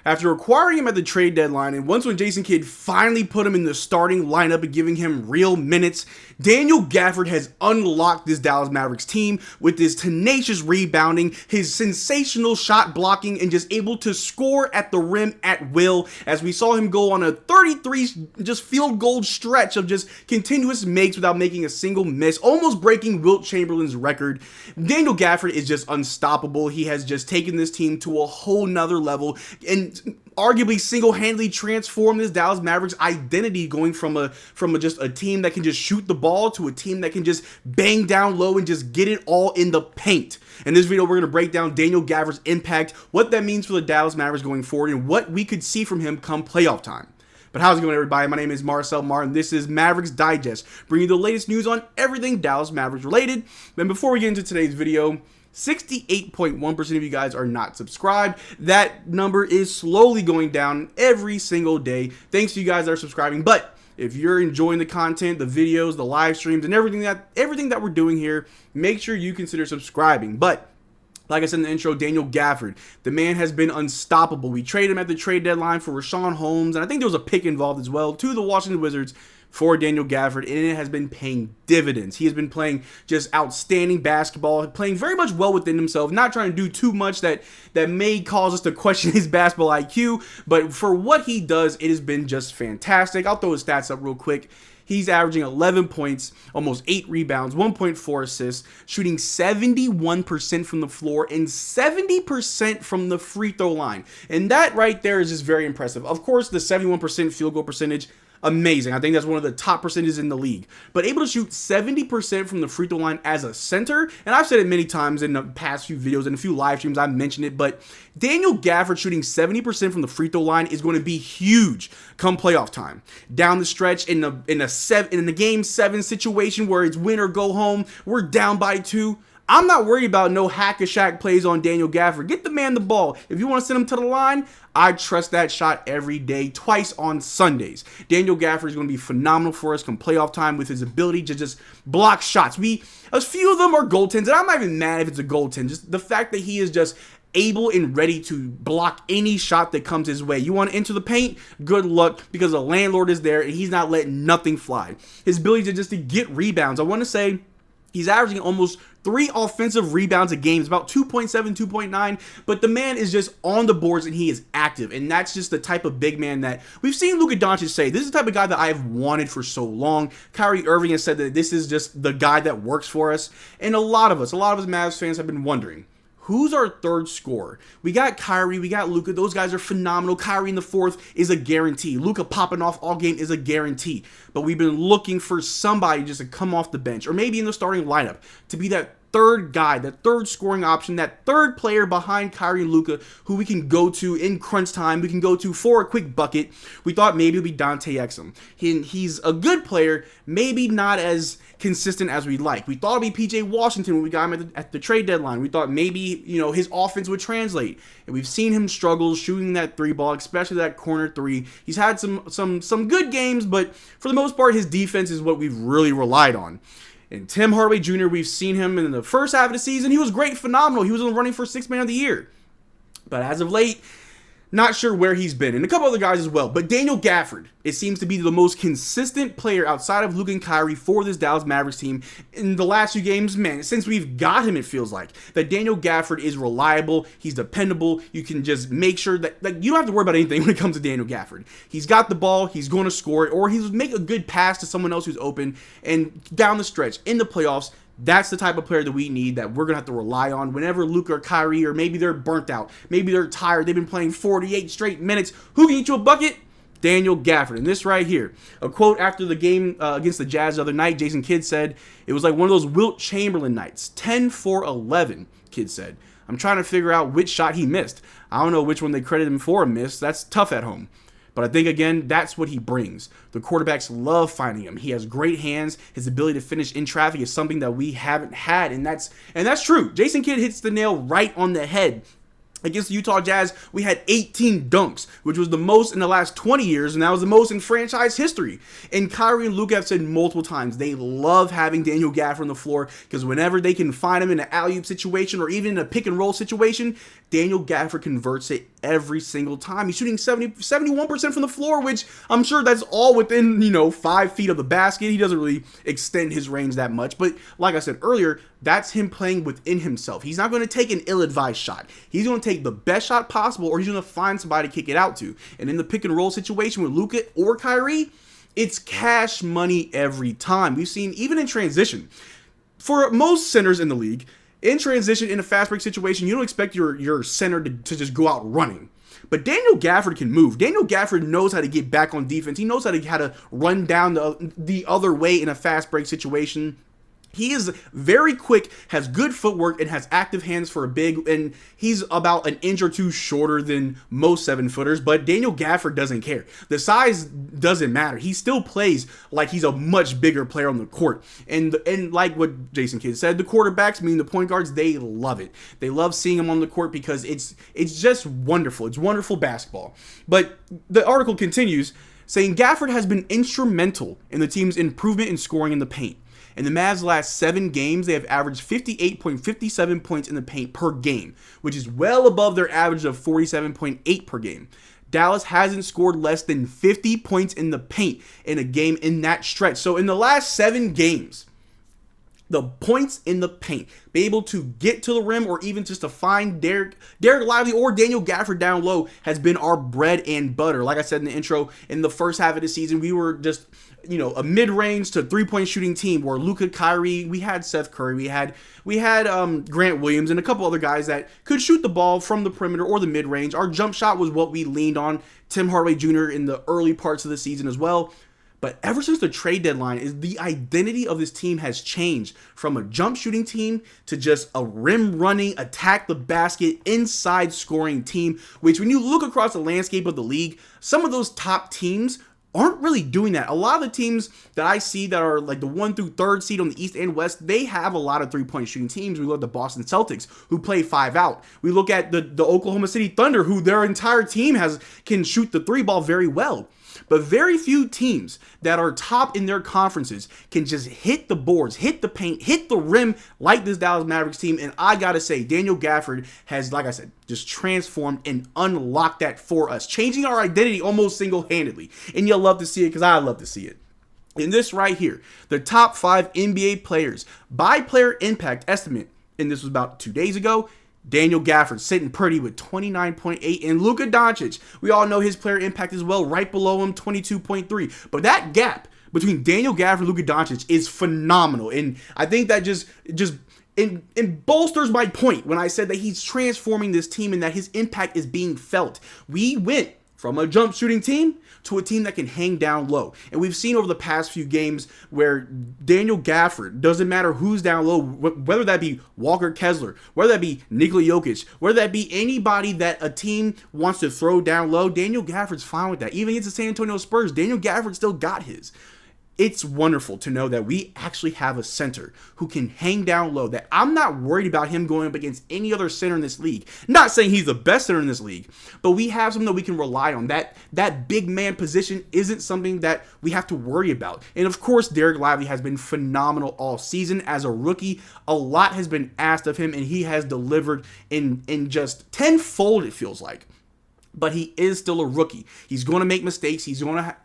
After acquiring him at the trade deadline, and once when Jason Kidd finally put him in the starting lineup and giving him real minutes, Daniel Gafford has unlocked this Dallas Mavericks team with his tenacious rebounding, his sensational shot blocking, and just able to score at the rim at will, as we saw him go on a 33 just field goal stretch of just continuous makes without making a single miss, almost breaking Wilt Chamberlain's record. Daniel Gafford is just unstoppable. He has just taken this team to a whole nother level and arguably single-handedly transformed this Dallas Mavericks identity, going from just a team that can just shoot the ball to a team that can just bang down low and just get it all in the paint. In this video, we're going to break down Daniel Gafford's impact, what that means for the Dallas Mavericks going forward, and what we could see from him come playoff time. But how's it going, everybody? My name is Marcel Martin. This is Mavericks Digest, bringing you the latest news on everything Dallas Mavericks related. And before we get into today's video, 68.1% of you guys are not subscribed. That number is slowly going down every single day. Thanks to you guys that are subscribing. But if you're enjoying the content, the videos, the live streams, and everything that we're doing here, make sure you consider subscribing. But like I said in the intro, Daniel Gafford, the man has been unstoppable. We traded him at the trade deadline for Rashawn Holmes, and I think there was a pick involved as well, to the Washington Wizards for Daniel Gafford, and it has been paying dividends. He has been playing just outstanding basketball, playing very much well within himself, not trying to do too much that may cause us to question his basketball IQ, but for what he does, it has been just fantastic. I'll throw his stats up real quick. He's averaging 11 points, almost 8 rebounds, 1.4 assists, shooting 71% from the floor and 70% from the free throw line. And that right there is just very impressive. Of course, the 71% field goal percentage, amazing. I think that's one of the top percentages in the league. But able to shoot 70% from the free throw line as a center, and I've said it many times in the past few videos and a few live streams, I've mentioned it, but Daniel Gafford shooting 70% from the free throw line is going to be huge come playoff time. Down the stretch in the game 7 situation where it's win or go home, we're down by 2. I'm not worried about no hack-a-shack plays on Daniel Gafford. Get the man the ball. If you want to send him to the line, I trust that shot every day, twice on Sundays. Daniel Gafford is going to be phenomenal for us come playoff time with his ability to just block shots. A few of them are goaltends, and I'm not even mad if it's a goaltend. Just the fact that he is just able and ready to block any shot that comes his way. You want to enter the paint? Good luck, because the landlord is there and he's not letting nothing fly. His ability to get rebounds. I want to say he's averaging almost 3 offensive rebounds a game. It's about 2.7, 2.9, but the man is just on the boards and he is active, and that's just the type of big man that we've seen Luka Doncic say, this is the type of guy that I've wanted for so long. Kyrie Irving has said that this is just the guy that works for us, and a lot of us Mavs fans have been wondering, who's our third scorer? We got Kyrie, we got Luka. Those guys are phenomenal. Kyrie in the fourth is a guarantee. Luka popping off all game is a guarantee. But we've been looking for somebody just to come off the bench, or maybe in the starting lineup, to be that third guy, that third scoring option, that third player behind Kyrie and Luka who we can go to in crunch time, we can go to for a quick bucket. We thought maybe it would be Dante Exum. He's a good player, maybe not as consistent as we'd like. We thought it'd be PJ Washington when we got him at the trade deadline. We thought maybe, his offense would translate. And we've seen him struggle shooting that 3 ball, especially that corner 3. He's had some good games, but for the most part, his defense is what we've really relied on. And Tim Hardaway Jr., we've seen him in the first half of the season. He was great, phenomenal. He was in the running for 6th man of the year. But as of late, not sure where he's been. And a couple other guys as well. But Daniel Gafford, it seems to be the most consistent player outside of Luka and Kyrie for this Dallas Mavericks team in the last few games. Man, since we've got him, it feels like that Daniel Gafford is reliable. He's dependable. You can just make sure that you don't have to worry about anything when it comes to Daniel Gafford. He's got the ball. He's going to score it, or he's make a good pass to someone else who's open. And down the stretch in the playoffs, that's the type of player that we need, that we're going to have to rely on whenever Luka or Kyrie, or maybe they're burnt out, maybe they're tired, they've been playing 48 straight minutes. Who can get you a bucket? Daniel Gafford. And this right here, a quote after the game against the Jazz the other night, Jason Kidd said, it was like one of those Wilt Chamberlain nights, 10 for 11, Kidd said. I'm trying to figure out which shot he missed. I don't know which one they credit him for a miss. That's tough at home. But I think, again, that's what he brings. The quarterbacks love finding him. He has great hands. His ability to finish in traffic is something that we haven't had, and that's true. Jason Kidd hits the nail right on the head Against the Utah Jazz, we had 18 dunks, which was the most in the last 20 years, and that was the most in franchise history. And Kyrie and Luka have said multiple times they love having Daniel Gafford on the floor because whenever they can find him in an alley-oop situation or even in a pick-and-roll situation, Daniel Gafford converts it every single time. He's shooting 71% from the floor, which I'm sure that's all within, 5 feet of the basket. He doesn't really extend his range that much. But like I said earlier, that's him playing within himself. He's not going to take an ill-advised shot. He's going to take the best shot possible, or he's going to find somebody to kick it out to. And in the pick-and-roll situation with Luka or Kyrie, it's cash money every time. We've seen, even in transition, for most centers in the league, in transition, in a fast break situation, you don't expect your center to just go out running. But Daniel Gafford can move. Daniel Gafford knows how to get back on defense. He knows how to run down the other way in a fast break situation. He is very quick, has good footwork, and has active hands for a big, and he's about an inch or two shorter than most 7-footers, but Daniel Gafford doesn't care. The size doesn't matter. He still plays like he's a much bigger player on the court. And like what Jason Kidd said, the quarterbacks, meaning the point guards, they love it. They love seeing him on the court because it's just wonderful. It's wonderful basketball. But the article continues saying Gafford has been instrumental in the team's improvement in scoring in the paint. In the Mavs' last 7 games, they have averaged 58.57 points in the paint per game, which is well above their average of 47.8 per game. Dallas hasn't scored less than 50 points in the paint in a game in that stretch. So in the last 7 games, the points in the paint, be able to get to the rim or even just to find Derrick Lively or Daniel Gafford down low has been our bread and butter. Like I said in the intro, in the first half of the season, we were just a mid-range to 3-point shooting team where Luka, Kyrie, we had Seth Curry, we had Grant Williams and a couple other guys that could shoot the ball from the perimeter or the mid-range. Our jump shot was what we leaned on. Tim Hardaway Jr. in the early parts of the season as well. But ever since the trade deadline, the identity of this team has changed from a jump shooting team to just a rim running, attack the basket, inside scoring team, which when you look across the landscape of the league, some of those top teams aren't really doing that. A lot of the teams that I see that are like the 1 through 3rd seed on the East and West, they have a lot of 3-point shooting teams. We look at the Boston Celtics, who play 5 out. We look at the Oklahoma City Thunder, who their entire team can shoot the 3 ball very well. But very few teams that are top in their conferences can just hit the boards, hit the paint, hit the rim like this Dallas Mavericks team. And I gotta say, Daniel Gafford has, like I said, just transformed and unlocked that for us, changing our identity almost single-handedly. And you'll love to see it because I love to see it. In this right here, the top 5 NBA players by player impact estimate, and this was about 2 days ago, Daniel Gafford sitting pretty with 29.8, and Luka Doncic, we all know his player impact as well, right below him, 22.3. But that gap between Daniel Gafford and Luka Doncic is phenomenal, and I think that just bolsters my point when I said that he's transforming this team and that his impact is being felt. We went from a jump shooting team to a team that can hang down low. And we've seen over the past few games where Daniel Gafford, doesn't matter who's down low, whether that be Walker Kessler, whether that be Nikola Jokic, whether that be anybody that a team wants to throw down low, Daniel Gafford's fine with that. Even against the San Antonio Spurs, Daniel Gafford still got his. It's wonderful to know that we actually have a center who can hang down low, that I'm not worried about him going up against any other center in this league. Not saying he's the best center in this league, but we have something that we can rely on. That big man position isn't something that we have to worry about. And of course, Derrick Lively has been phenomenal all season as a rookie. A lot has been asked of him, and he has delivered in just tenfold, it feels like. But he is still a rookie. He's going to make mistakes. He's going to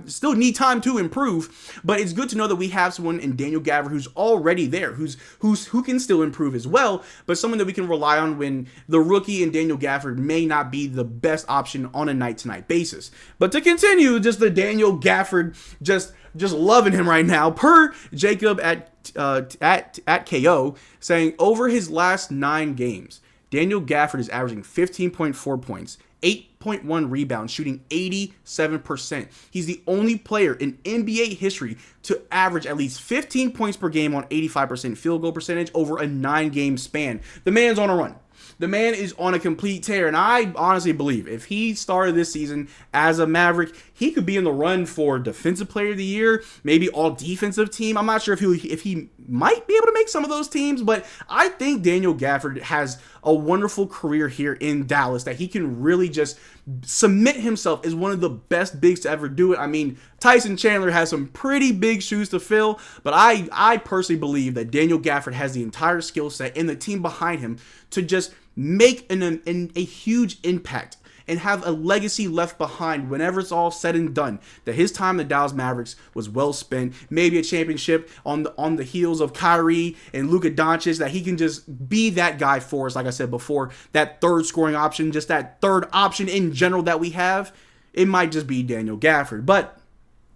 still need time to improve. But it's good to know that we have someone in Daniel Gafford who's already there, who can still improve as well. But someone that we can rely on when the rookie and Daniel Gafford may not be the best option on a night-to-night basis. But to continue, just the Daniel Gafford, just loving him right now. Per Jacob at KO saying over his last 9 games, Daniel Gafford is averaging 15.4 points, 8.1 rebounds, shooting 87%. He's the only player in NBA history to average at least 15 points per game on 85% field goal percentage over a 9-game span. The man's on a run. The man is on a complete tear, and I honestly believe if he started this season as a Maverick, he could be in the run for Defensive Player of the Year, maybe All Defensive Team. I'm not sure if he might be able to make some of those teams, but I think Daniel Gafford has a wonderful career here in Dallas that he can really just cement himself as one of the best bigs to ever do it. I mean, Tyson Chandler has some pretty big shoes to fill, but I personally believe that Daniel Gafford has the entire skill set and the team behind him to just make a huge impact and have a legacy left behind whenever it's all said and done. That his time in the Dallas Mavericks was well spent. Maybe a championship on the heels of Kyrie and Luka Doncic, that he can just be that guy for us, like I said before, that third scoring option, just that third option in general that we have. It might just be Daniel Gafford. But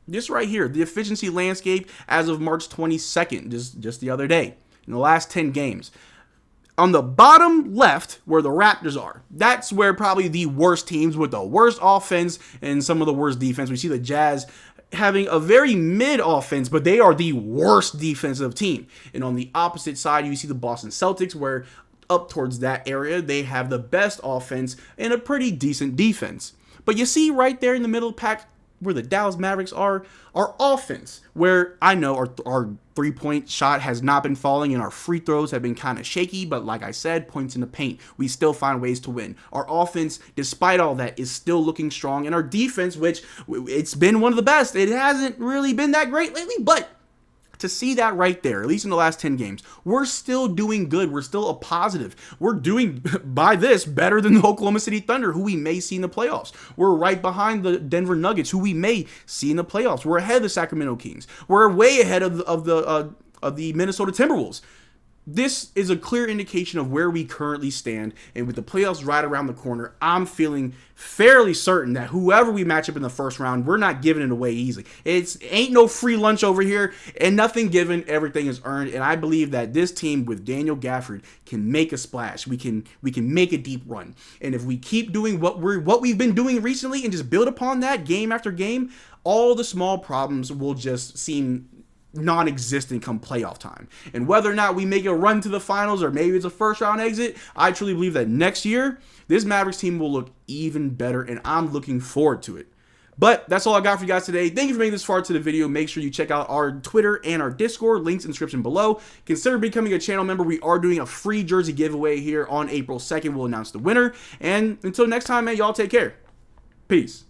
this right here, the efficiency landscape as of March 22nd, just the other day, in the last 10 games. On the bottom left, where the Raptors are, that's where probably the worst teams with the worst offense and some of the worst defense. We see the Jazz having a very mid offense, but they are the worst defensive team. And on the opposite side, you see the Boston Celtics, where up towards that area, they have the best offense and a pretty decent defense. But you see right there in the middle of the pack, where the Dallas Mavericks are, our offense, where I know our three-point shot has not been falling and our free throws have been kind of shaky, but like I said, points in the paint, we still find ways to win. Our offense, despite all that, is still looking strong, and our defense, which it's been one of the best, it hasn't really been that great lately, but to see that right there, at least in the last 10 games, we're still doing good. We're still a positive. We're doing, by this, better than the Oklahoma City Thunder, who we may see in the playoffs. We're right behind the Denver Nuggets, who we may see in the playoffs. We're ahead of the Sacramento Kings. We're way ahead of the Minnesota Timberwolves. This is a clear indication of where we currently stand, and with the playoffs right around the corner, I'm feeling fairly certain that whoever we match up in the first round, we're not giving it away easily. Ain't no free lunch over here, and nothing given, everything is earned, and I believe that this team with Daniel Gafford can make a splash. We can make a deep run, and if we keep doing what we've been doing recently and just build upon that game after game, all the small problems will just seem non-existent come playoff time. And whether or not we make a run to the finals or maybe it's a first round exit, I truly believe that next year this Mavericks team will look even better, and I'm looking forward to it. But that's all I got for you guys today. Thank you for making this far to the video. Make sure you check out our Twitter and our Discord. Links in the description below. Consider becoming a channel member. We are doing a free jersey giveaway here on April 2nd. We'll announce the winner. And until next time, man, y'all take care. Peace.